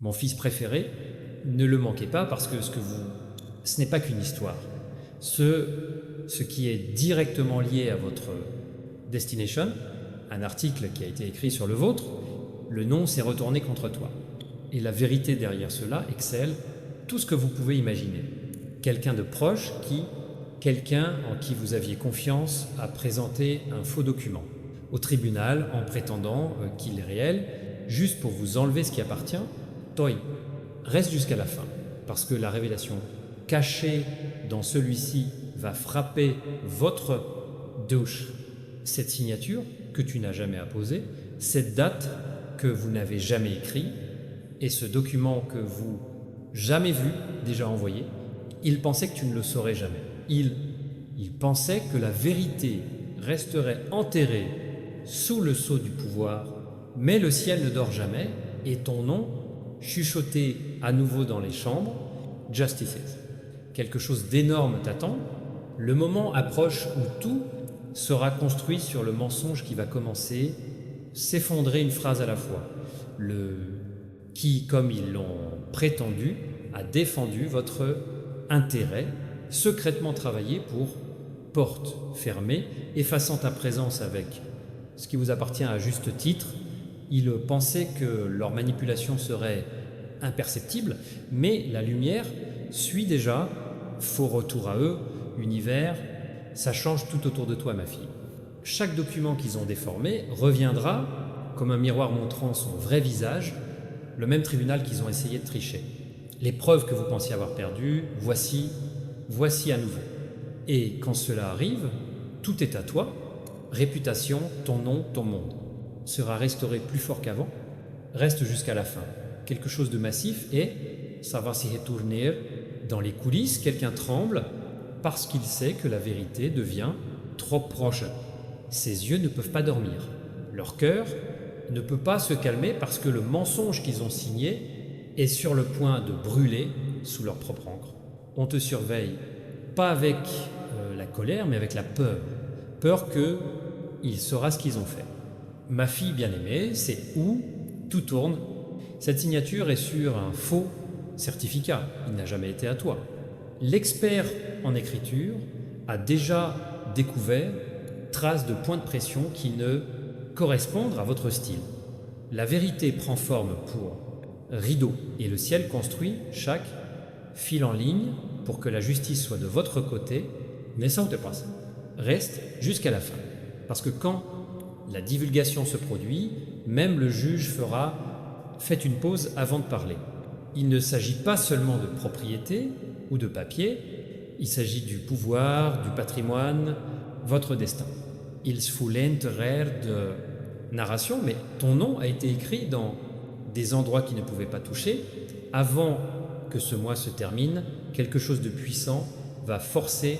Mon fils préféré, ne le manquez pas parce que ce n'est pas qu'une histoire. Ce qui est directement lié à votre destination, un article qui a été écrit sur le vôtre, le nom s'est retourné contre toi. Et la vérité derrière cela excelle tout ce que vous pouvez imaginer. Quelqu'un de proche quelqu'un en qui vous aviez confiance a présenté un faux document au tribunal en prétendant qu'il est réel, juste pour vous enlever ce qui appartient. Toi, reste jusqu'à la fin, parce que la révélation cachée dans celui-ci va frapper votre douche, cette signature que tu n'as jamais apposée, cette date que vous n'avez jamais écrite, et ce document que vous jamais vu, déjà envoyé. Il pensait que tu ne le saurais jamais. Il pensait que la vérité resterait enterrée sous le sceau du pouvoir, mais le ciel ne dort jamais, et ton nom, chuchoté à nouveau dans les chambres, Justices. Quelque chose d'énorme t'attend. Le moment approche où tout sera construit sur le mensonge qui va commencer, s'effondrer une phrase à la fois. Qui, comme ils l'ont prétendu, a défendu votre intérêt, secrètement travaillé pour porte fermée, effaçant ta présence avec ce qui vous appartient à juste titre. Ils pensaient que leur manipulation serait imperceptible, mais la lumière suit déjà, faux retour à eux, univers, ça change tout autour de toi, ma fille. Chaque document qu'ils ont déformé reviendra, comme un miroir montrant son vrai visage, le même tribunal qu'ils ont essayé de tricher. Les preuves que vous pensiez avoir perdues, voici à nouveau. Et quand cela arrive, tout est à toi, réputation, ton nom, ton monde, sera restauré plus fort qu'avant, reste jusqu'à la fin. Quelque chose de massif et ça va s'y retourner. Dans les coulisses, quelqu'un tremble parce qu'il sait que la vérité devient trop proche. Ses yeux ne peuvent pas dormir. Leur cœur ne peut pas se calmer parce que le mensonge qu'ils ont signé est sur le point de brûler sous leur propre encre. On te surveille, pas avec la colère, mais avec la peur. Peur qu'il saura ce qu'ils ont fait. Ma fille bien-aimée, c'est où tout tourne. Cette signature est sur un faux certificat, il n'a jamais été à toi. L'expert en écriture a déjà découvert traces de points de pression qui ne correspondent à votre style. La vérité prend forme pour rideau et le ciel construit chaque fil en ligne pour que la justice soit de votre côté. Mais ça, on te passe. Reste jusqu'à la fin. Parce que quand la divulgation se produit, même le juge fait une pause avant de parler. Il ne s'agit pas seulement de propriété ou de papier, il s'agit du pouvoir, du patrimoine, votre destin. Il se fout l'intérêt de narration, mais ton nom a été écrit dans des endroits qui ne pouvaient pas toucher. Avant que ce mois se termine, quelque chose de puissant va forcer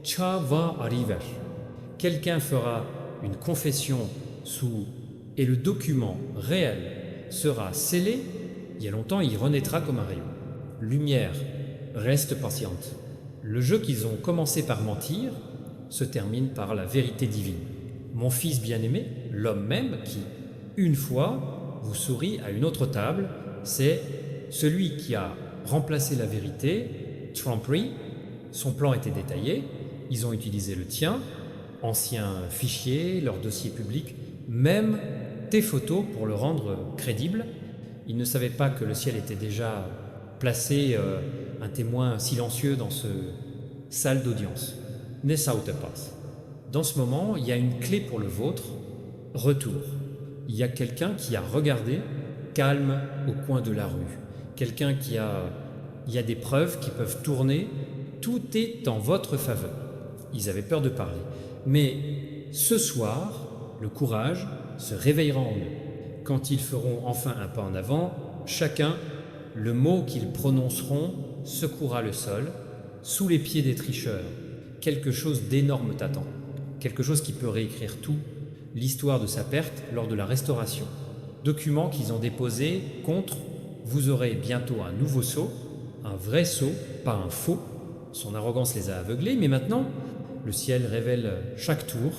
Ça va arriver. Quelqu'un fera une confession et le document réel sera scellé. Il y a longtemps, il renaîtra comme un rayon. Lumière, reste patiente. Le jeu qu'ils ont commencé par mentir se termine par la vérité divine. Mon fils bien-aimé, l'homme même qui, une fois, vous sourit à une autre table, c'est celui qui a remplacé la vérité, tromperie. Son plan était détaillé, ils ont utilisé le tien, anciens fichiers, leurs dossiers publics, même tes photos pour le rendre crédible. Ils ne savaient pas que le ciel était déjà placé un témoin silencieux dans ce salle d'audience. Nessa te passe. Dans ce moment, il y a une clé pour le vôtre, retour. Il y a quelqu'un qui a regardé, calme au coin de la rue. Quelqu'un il y a des preuves qui peuvent tourner, tout est en votre faveur. Ils avaient peur de parler. Mais ce soir, le courage se réveillera en eux. Quand ils feront enfin un pas en avant, chacun, le mot qu'ils prononceront secouera le sol, sous les pieds des tricheurs. Quelque chose d'énorme t'attend. Quelque chose qui peut réécrire tout, l'histoire de sa perte lors de la restauration. Document qu'ils ont déposé contre, vous aurez bientôt un nouveau sceau, un vrai sceau, pas un faux. Son arrogance les a aveuglés, mais maintenant, le ciel révèle chaque tour,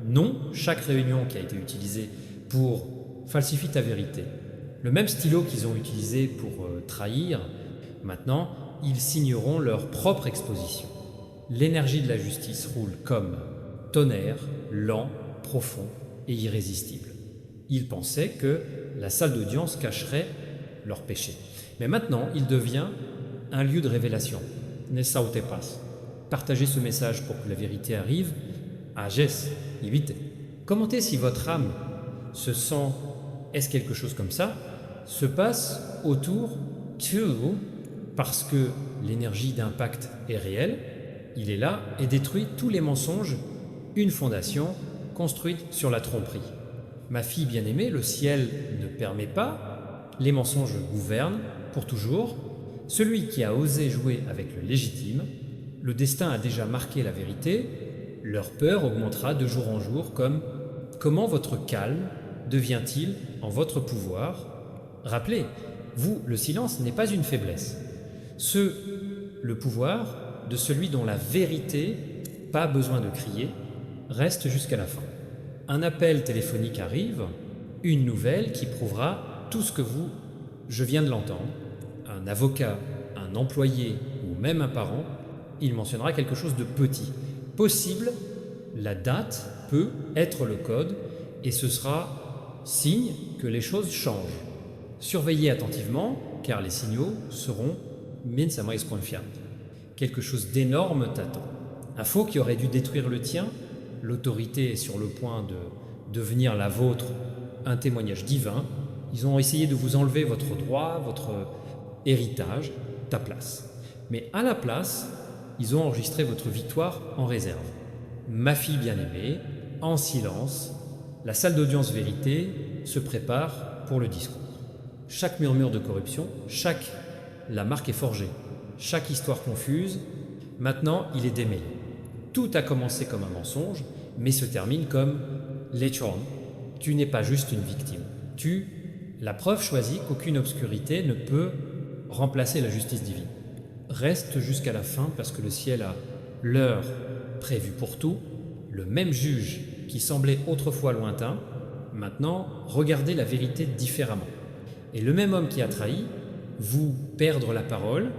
non chaque réunion qui a été utilisée pour falsifier ta vérité. Le même stylo qu'ils ont utilisé pour trahir, maintenant, ils signeront leur propre exposition. L'énergie de la justice roule comme tonnerre, lent, profond et irrésistible. Ils pensaient que la salle d'audience cacherait leurs péchés. Mais maintenant, il devient un lieu de révélation. Ne saute pas. Partagez ce message pour que la vérité arrive. Ages, évitez. Commentez si votre âme se sent, est-ce quelque chose comme ça, se passe autour parce que l'énergie d'impact est réelle, il est là et détruit tous les mensonges, une fondation construite sur la tromperie. Ma fille bien-aimée, le ciel ne permet pas, les mensonges gouvernent pour toujours. Celui qui a osé jouer avec le légitime, le destin a déjà marqué la vérité, leur peur augmentera de jour en jour comme comment votre calme devient-il en votre pouvoir. Rappelez, vous, le silence n'est pas une faiblesse. Le pouvoir de celui dont la vérité, pas besoin de crier, reste jusqu'à la fin. Un appel téléphonique arrive, une nouvelle qui prouvera tout ce que je viens de l'entendre. Un avocat, un employé ou même un parent, il mentionnera quelque chose de petit. Possible, la date peut être le code et ce sera signe que les choses changent. Surveillez attentivement car les signaux seront mince confiants. Quelque chose d'énorme t'attend. Un faux qui aurait dû détruire le tien, l'autorité est sur le point de devenir la vôtre, un témoignage divin. Ils ont essayé de vous enlever votre droit, votre héritage, ta place. Mais à la place, ils ont enregistré votre victoire en réserve. Ma fille bien-aimée, en silence, la salle d'audience vérité se prépare pour le discours. Chaque murmure de corruption, la marque est forgée. Chaque histoire confuse, maintenant il est démêlé. Tout a commencé comme un mensonge, mais se termine comme Lechon. Tu n'es pas juste une victime. La preuve choisit qu'aucune obscurité ne peut remplacer la justice divine. Reste jusqu'à la fin parce que le ciel a l'heure prévue pour tout. Le même juge qui semblait autrefois lointain, maintenant regardez la vérité différemment. Et le même homme qui a trahi, vous perdre la parole,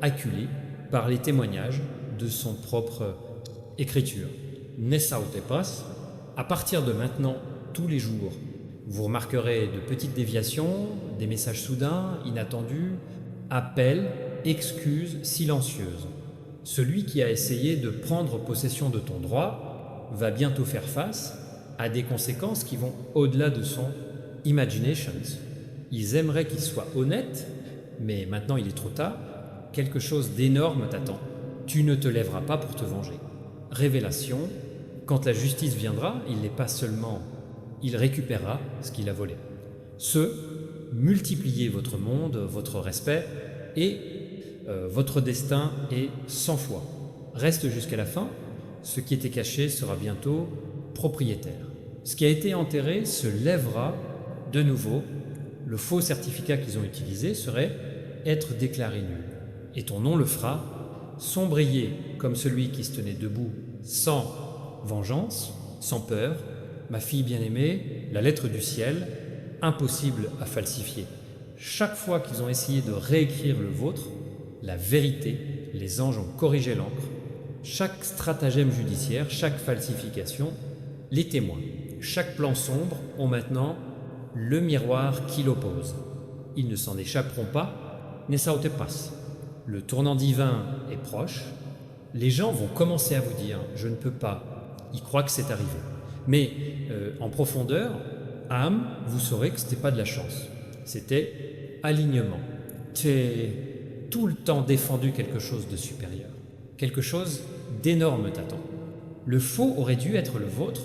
acculé par les témoignages de son propre écriture. Ne sautez pas. À partir de maintenant, tous les jours, vous remarquerez de petites déviations, des messages soudains, inattendus, appels, excuses silencieuses. Celui qui a essayé de prendre possession de ton droit va bientôt faire face à des conséquences qui vont au-delà de son imaginations. Ils aimeraient qu'il soit honnête, mais maintenant il est trop tard. Quelque chose d'énorme t'attend. Tu ne te lèveras pas pour te venger. Révélation, quand la justice viendra, il n'est pas seulement, il récupérera ce qu'il a volé. Multipliez votre monde, votre respect et votre destin est 100 fois. Reste jusqu'à la fin, ce qui était caché sera bientôt propriétaire. Ce qui a été enterré se lèvera de nouveau. Le faux certificat qu'ils ont utilisé serait être déclaré nul. Et ton nom le fera sombriller comme celui qui se tenait debout sans vengeance, sans peur. Ma fille bien-aimée, la lettre du ciel, impossible à falsifier. Chaque fois qu'ils ont essayé de réécrire le vôtre, la vérité, les anges ont corrigé l'encre. Chaque stratagème judiciaire, chaque falsification, les témoins, chaque plan sombre ont maintenant le miroir qui l'oppose. Ils ne s'en échapperont pas, ne saute pas. Le tournant divin est proche. Les gens vont commencer à vous dire « je ne peux pas ». Ils croient que c'est arrivé. Mais en profondeur, âme, vous saurez que ce n'était pas de la chance. C'était alignement. Tu as tout le temps défendu quelque chose de supérieur. Quelque chose d'énorme t'attend. Le faux aurait dû être le vôtre,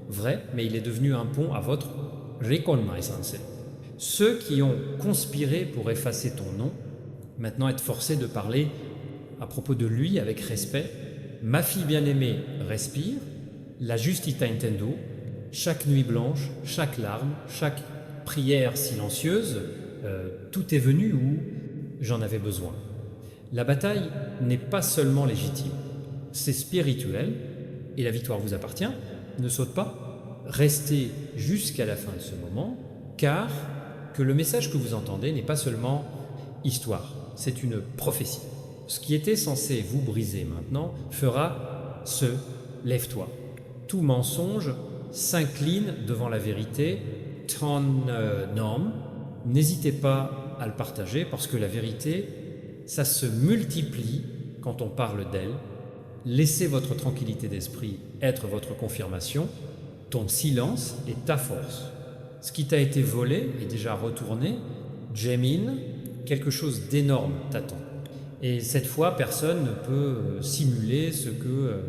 vrai, mais il est devenu un pont à votre reconnaissance. Ceux qui ont conspiré pour effacer ton nom, maintenant être forcés de parler à propos de lui avec respect. Ma fille bien-aimée respire, la justita intendo, chaque nuit blanche, chaque larme, chaque prière silencieuse, tout est venu où j'en avais besoin. La bataille n'est pas seulement légitime, c'est spirituel et la victoire vous appartient. Ne saute pas, restez jusqu'à la fin de ce moment, car que le message que vous entendez n'est pas seulement histoire, c'est une prophétie. Ce qui était censé vous briser maintenant fera ce lève-toi. Tout mensonge s'incline devant la vérité. Ton nom, n'hésitez pas à le partager parce que la vérité, ça se multiplie quand on parle d'elle. Laissez votre tranquillité d'esprit être votre confirmation. Ton silence est ta force. Ce qui t'a été volé est déjà retourné. Jamin, quelque chose d'énorme t'attend. Et cette fois, personne ne peut simuler ce que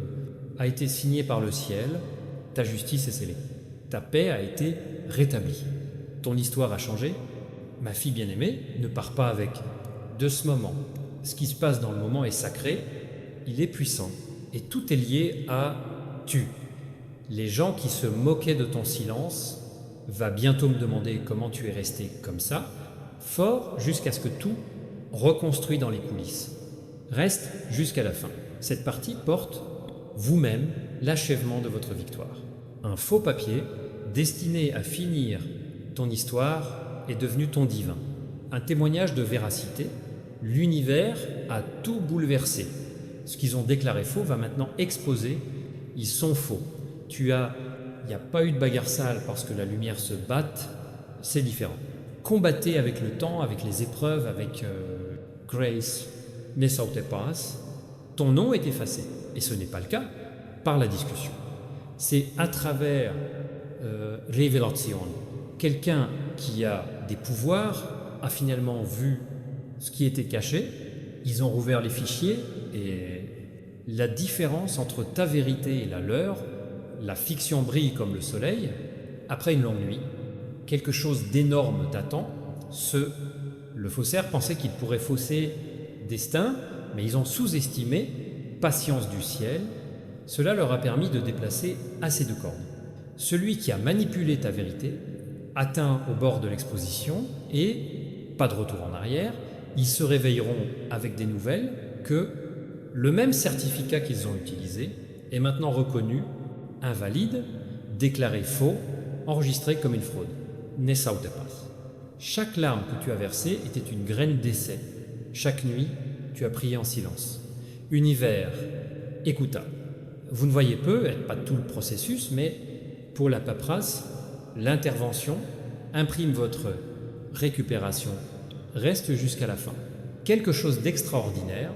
a été signé par le ciel. Ta justice est scellée. Ta paix a été rétablie. Ton histoire a changé. Ma fille bien-aimée, ne pars pas avec de ce moment. Ce qui se passe dans le moment est sacré, il est puissant. Et tout est lié à tu. Les gens qui se moquaient de ton silence va bientôt me demander comment tu es resté comme ça, fort jusqu'à ce que tout reconstruit dans les coulisses. Reste jusqu'à la fin. Cette partie porte vous-même l'achèvement de votre victoire. Un faux papier destiné à finir ton histoire est devenu ton divin. Un témoignage de véracité. L'univers a tout bouleversé. Ce qu'ils ont déclaré faux va maintenant exposer. Ils sont faux. Il n'y a pas eu de bagarre sale parce que la lumière se batte. C'est différent. Combattez avec le temps, avec les épreuves, avec Grace, ne sautez pas. Ton nom est effacé. Et ce n'est pas le cas par la discussion. C'est à travers révélation. Quelqu'un qui a des pouvoirs a finalement vu ce qui était caché. Ils ont rouvert les fichiers et la différence entre ta vérité et la leur, la fiction brille comme le soleil. Après une longue nuit, quelque chose d'énorme t'attend. Le faussaire pensait qu'il pourrait fausser destin, mais ils ont sous-estimé patience du ciel. Cela leur a permis de déplacer assez de cordes. Celui qui a manipulé ta vérité atteint au bord de l'exposition et, pas de retour en arrière, ils se réveilleront avec des nouvelles que le même certificat qu'ils ont utilisé est maintenant reconnu invalide, déclaré faux, enregistré comme une fraude. Ne saute pas. Chaque larme que tu as versée était une graine d'essai. Chaque nuit, tu as prié en silence. Univers, écouta. Vous ne voyez pas tout le processus, mais pour la paperasse, l'intervention imprime votre récupération, reste jusqu'à la fin. Quelque chose d'extraordinaire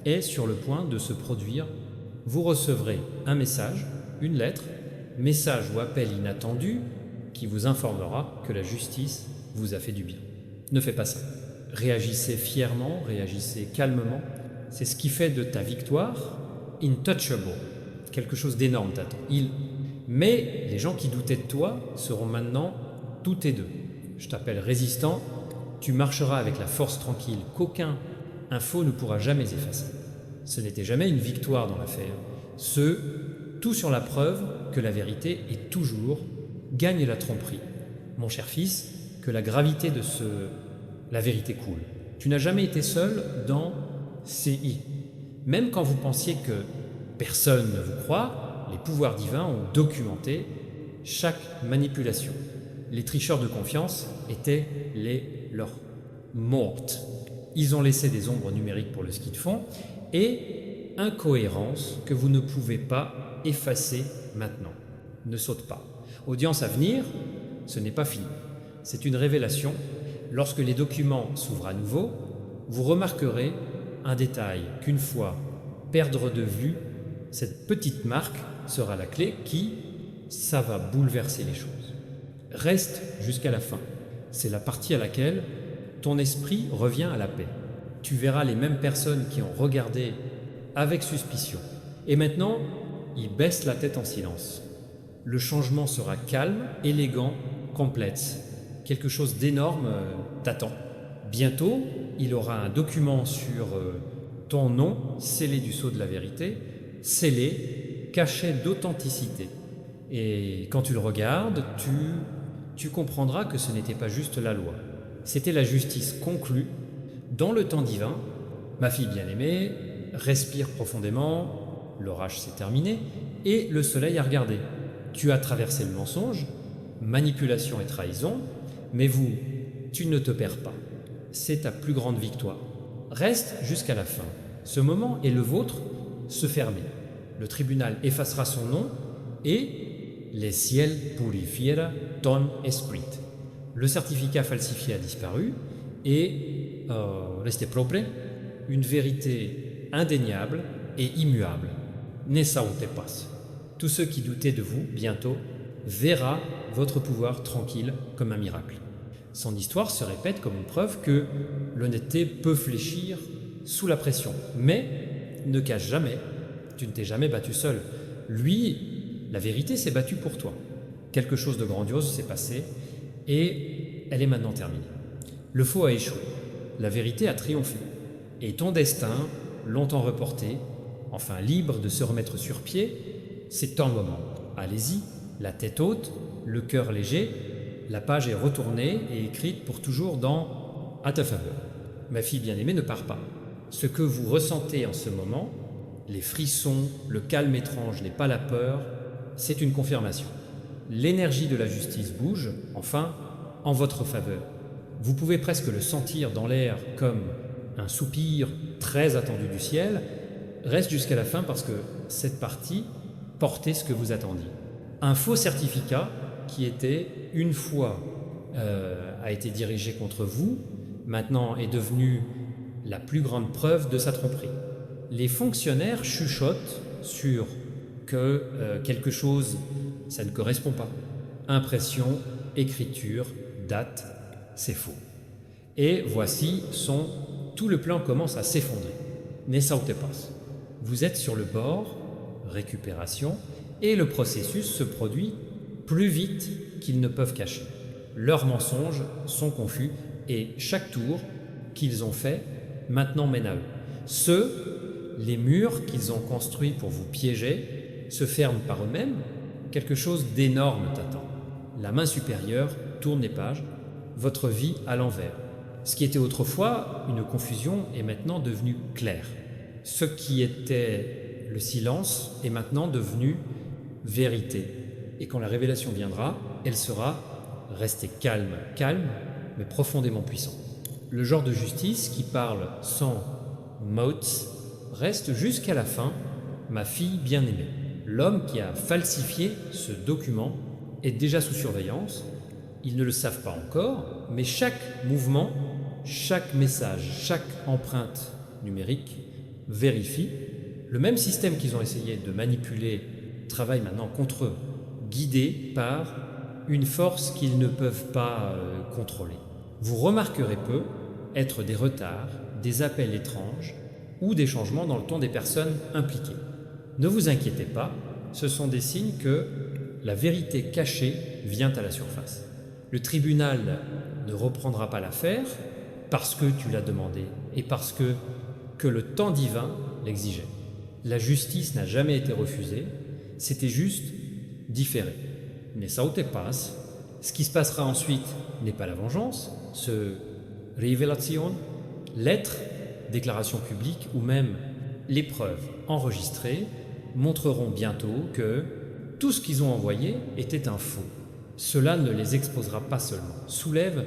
est sur le point de se produire. Vous recevrez un message, une lettre, message ou appel inattendu qui vous informera que la justice vous a fait du bien. Ne fais pas ça. Réagissez fièrement, réagissez calmement. C'est ce qui fait de ta victoire intouchable. Quelque chose d'énorme t'attend. Mais les gens qui doutaient de toi seront maintenant tous tes deux. Je t'appelle résistant. Tu marcheras avec la force tranquille qu'aucun info ne pourra jamais effacer. Ce n'était jamais une victoire dans l'affaire. Tout sur la preuve que la vérité est toujours gagne la tromperie. Mon cher fils, que la gravité de la vérité coule. Tu n'as jamais été seul dans CI. Même quand vous pensiez que personne ne vous croit, les pouvoirs divins ont documenté chaque manipulation. Les tricheurs de confiance étaient leurs mortes. Ils ont laissé des ombres numériques pour le ski de fond et incohérence que vous ne pouvez pas effacer maintenant. Ne saute pas. Audience à venir, ce n'est pas fini. C'est une révélation. Lorsque les documents s'ouvrent à nouveau, vous remarquerez un détail qu'une fois perdre de vue, cette petite marque sera la clé ça va bouleverser les choses. Reste jusqu'à la fin. C'est la partie à laquelle ton esprit revient à la paix. Tu verras les mêmes personnes qui ont regardé avec suspicion. Et maintenant, ils baissent la tête en silence. Le changement sera calme, élégant, complète. Quelque chose d'énorme t'attend. Bientôt, il aura un document sur ton nom, scellé du sceau de la vérité, scellé, caché d'authenticité. Et quand tu le regardes, tu comprendras que ce n'était pas juste la loi. C'était la justice conclue dans le temps divin. Ma fille bien-aimée, respire profondément, l'orage s'est terminé et le soleil a regardé. Tu as traversé le mensonge, manipulation et trahison, mais vous tu ne te perds pas. C'est ta plus grande victoire. Reste jusqu'à la fin. Ce moment est le vôtre, se fermer. Le tribunal effacera son nom et les ciels purifiera ton esprit. Le certificat falsifié a disparu et restez propre, une vérité indéniable et immuable. Ne saute pas. Tous ceux qui doutaient de vous, bientôt, verra votre pouvoir tranquille comme un miracle. Son histoire se répète comme une preuve que l'honnêteté peut fléchir sous la pression, mais ne cache jamais, tu ne t'es jamais battu seul. Lui, la vérité s'est battue pour toi. Quelque chose de grandiose s'est passé et elle est maintenant terminée. Le faux a échoué, la vérité a triomphé. Et ton destin, longtemps reporté, enfin libre de se remettre sur pied, c'est ton moment. Allez-y, la tête haute, le cœur léger, la page est retournée et écrite pour toujours dans « à ta faveur ». Ma fille bien-aimée, ne pars pas. Ce que vous ressentez en ce moment, les frissons, le calme étrange, n'est pas la peur, c'est une confirmation. L'énergie de la justice bouge, enfin, en votre faveur. Vous pouvez presque le sentir dans l'air comme un soupir très attendu du ciel. Reste jusqu'à la fin parce que cette partie portait ce que vous attendiez. Un faux certificat qui était, une fois, a été dirigé contre vous, maintenant est devenu la plus grande preuve de sa tromperie. Les fonctionnaires chuchotent sur que quelque chose, ça ne correspond pas. Impression, écriture, date, c'est faux. Et voici tout le plan commence à s'effondrer. Ne saute pas. Vous êtes sur le bord, récupération, et le processus se produit plus vite qu'ils ne peuvent cacher. Leurs mensonges sont confus et chaque tour qu'ils ont fait maintenant mène à eux. Les murs qu'ils ont construits pour vous piéger se ferment par eux-mêmes. Quelque chose d'énorme t'attend. La main supérieure tourne les pages, votre vie à l'envers. Ce qui était autrefois une confusion est maintenant devenu clair. Ce qui était le silence est maintenant devenu vérité. Et quand la révélation viendra, elle sera restez calme, calme, mais profondément puissant. Le genre de justice qui parle sans mots reste jusqu'à la fin, ma fille bien-aimée. L'homme qui a falsifié ce document est déjà sous surveillance. Ils ne le savent pas encore, mais chaque mouvement, chaque message, chaque empreinte numérique vérifie. Le même système qu'ils ont essayé de manipuler travaille maintenant contre eux, guidé par une force qu'ils ne peuvent pas contrôler. Vous remarquerez peu être des retards, des appels étranges ou des changements dans le ton des personnes impliquées. Ne vous inquiétez pas, ce sont des signes que la vérité cachée vient à la surface. Le tribunal ne reprendra pas l'affaire parce que tu l'as demandé et parce que le temps divin l'exigeait. La justice n'a jamais été refusée, c'était juste différé. Mais saute pas. Ce qui se passera ensuite n'est pas la vengeance, ce révélation, lettre, déclaration publique ou même les preuves enregistrées montreront bientôt que tout ce qu'ils ont envoyé était un faux. Cela ne les exposera pas seulement. Soulève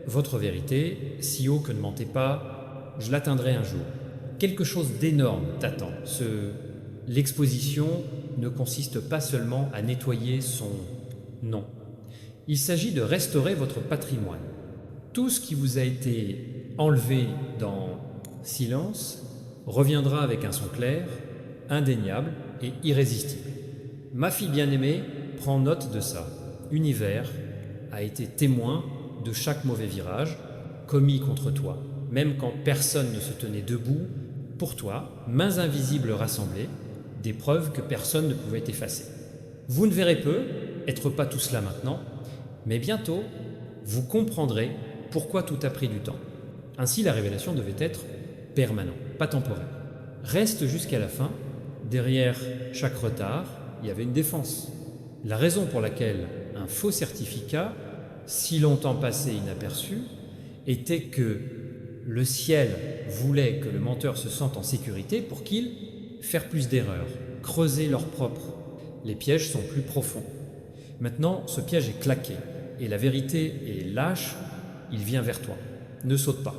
votre vérité, si haut que ne mentez pas, je l'atteindrai un jour. Quelque chose d'énorme t'attend. L'exposition ne consiste pas seulement à nettoyer son nom. Il s'agit de restaurer votre patrimoine. Tout ce qui vous a été enlevé dans silence reviendra avec un son clair, indéniable et irrésistible. Ma fille bien-aimée prend note de ça. Univers a été témoin de chaque mauvais virage commis contre toi, même quand personne ne se tenait debout pour toi, mains invisibles rassemblées, des preuves que personne ne pouvait effacer. Vous ne verrez peu, être pas tout cela maintenant, mais bientôt, vous comprendrez pourquoi tout a pris du temps. Ainsi, la révélation devait être permanente, pas temporaire. Reste jusqu'à la fin, derrière chaque retard, il y avait une défense. La raison pour laquelle un faux certificat, si longtemps passé inaperçu, était que le ciel voulait que le menteur se sente en sécurité pour qu'il faire plus d'erreurs, creuser leur propre. Les pièges sont plus profonds. Maintenant, ce piège est claqué et la vérité est lâche il vient vers toi. Ne saute pas.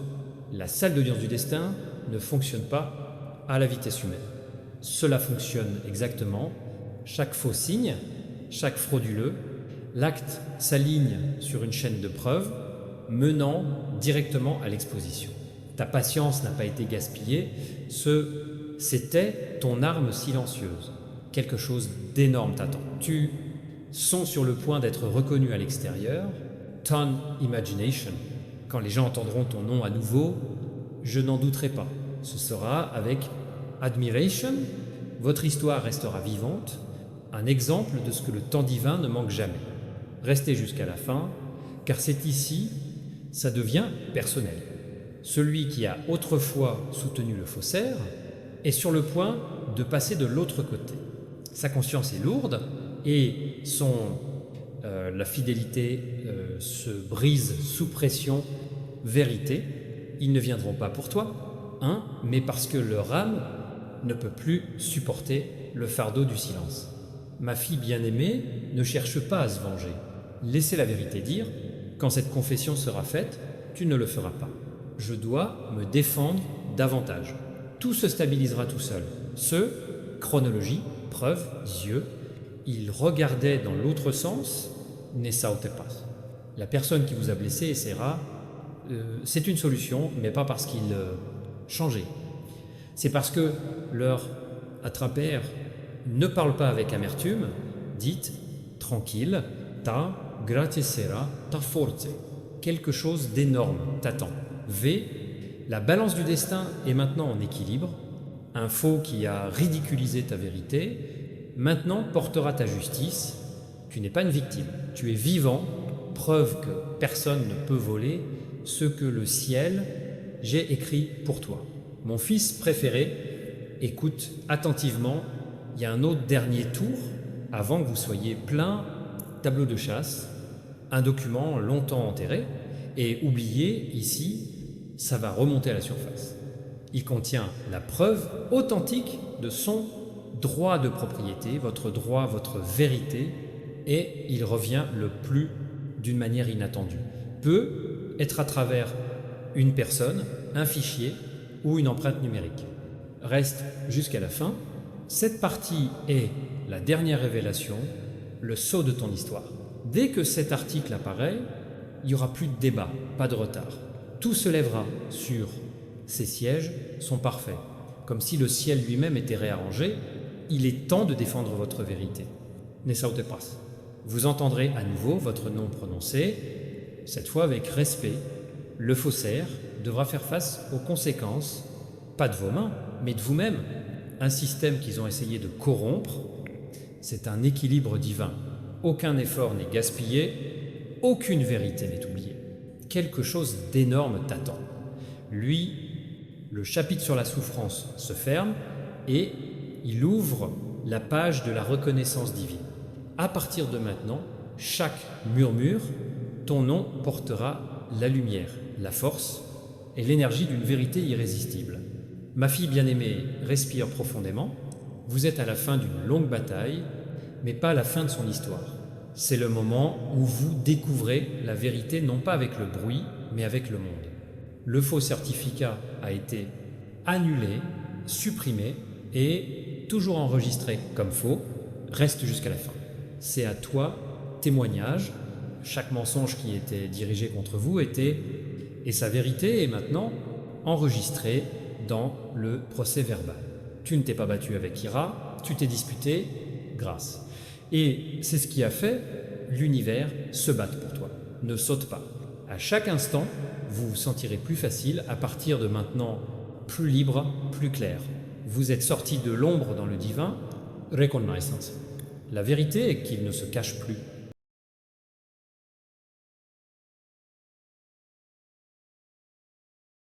La salle d'audience du destin ne fonctionne pas à la vitesse humaine. Cela fonctionne exactement. Chaque faux signe, chaque frauduleux, l'acte s'aligne sur une chaîne de preuves menant directement à l'exposition. Ta patience n'a pas été gaspillée, c'était ton arme silencieuse. Quelque chose d'énorme t'attend. Tu sont sur le point d'être reconnu à l'extérieur. Ton imagination. Quand les gens entendront ton nom à nouveau, je n'en douterai pas. Ce sera avec admiration. Votre histoire restera vivante, un exemple de ce que le temps divin ne manque jamais. Restez jusqu'à la fin, car c'est ici, ça devient personnel. Celui qui a autrefois soutenu le faussaire est sur le point de passer de l'autre côté. Sa conscience est lourde et la fidélité se brise sous pression. Vérité, ils ne viendront pas pour toi, mais parce que leur âme ne peut plus supporter le fardeau du silence. Ma fille bien-aimée ne cherche pas à se venger. Laissez la vérité dire, quand cette confession sera faite, tu ne le feras pas. Je dois me défendre davantage. Tout se stabilisera tout seul. Chronologie, preuve, yeux, il regardait dans l'autre sens, ne saute pas. La personne qui vous a blessé essaiera, c'est une solution, mais pas parce qu'il changeait. C'est parce que leur attrapeur ne parle pas avec amertume, dites tranquille, ta gratesera ta forte. Quelque chose d'énorme t'attend. La balance du destin est maintenant en équilibre. Un faux qui a ridiculisé ta vérité, maintenant portera ta justice. Tu n'es pas une victime, tu es vivant, preuve que personne ne peut voler ce que le ciel j'ai écrit pour toi. Mon fils préféré, écoute attentivement, il y a un autre dernier tour avant que vous soyez plein tableau de chasse, un document longtemps enterré, et oubliez ici, ça va remonter à la surface. Il contient la preuve authentique de son droit de propriété, votre droit, votre vérité, et il revient le plus d'une manière inattendue. Peut être à travers une personne, un fichier ou une empreinte numérique. Reste jusqu'à la fin. Cette partie est la dernière révélation, le sceau de ton histoire. Dès que cet article apparaît, il n'y aura plus de débat, pas de retard. Tout se lèvera sur ces sièges sont parfaits. Comme si le ciel lui-même était réarrangé, il est temps de défendre votre vérité. Ne saute pas. Vous entendrez à nouveau votre nom prononcé, cette fois avec respect. Le faussaire devra faire face aux conséquences, pas de vos mains, mais de vous-même. Un système qu'ils ont essayé de corrompre, c'est un équilibre divin. Aucun effort n'est gaspillé, aucune vérité n'est oubliée. Quelque chose d'énorme t'attend. Lui, le chapitre sur la souffrance se ferme et il ouvre la page de la reconnaissance divine. À partir de maintenant, chaque murmure, ton nom portera la lumière, la force et l'énergie d'une vérité irrésistible. Ma fille bien-aimée respire profondément. Vous êtes à la fin d'une longue bataille, mais pas à la fin de son histoire. C'est le moment où vous découvrez la vérité non pas avec le bruit, mais avec le monde. Le faux certificat a été annulé, supprimé et toujours enregistré comme faux, reste jusqu'à la fin. C'est à toi, témoignage. Chaque mensonge qui était dirigé contre vous était, et sa vérité est maintenant enregistrée dans le procès verbal. Tu ne t'es pas battu avec Ira, tu t'es disputé, grâce. Et c'est ce qui a fait l'univers se battre pour toi. Ne saute pas. À chaque instant, vous vous sentirez plus facile, à partir de maintenant, plus libre, plus clair. Vous êtes sorti de l'ombre dans le divin, reconnaissance. La vérité est qu'il ne se cache plus.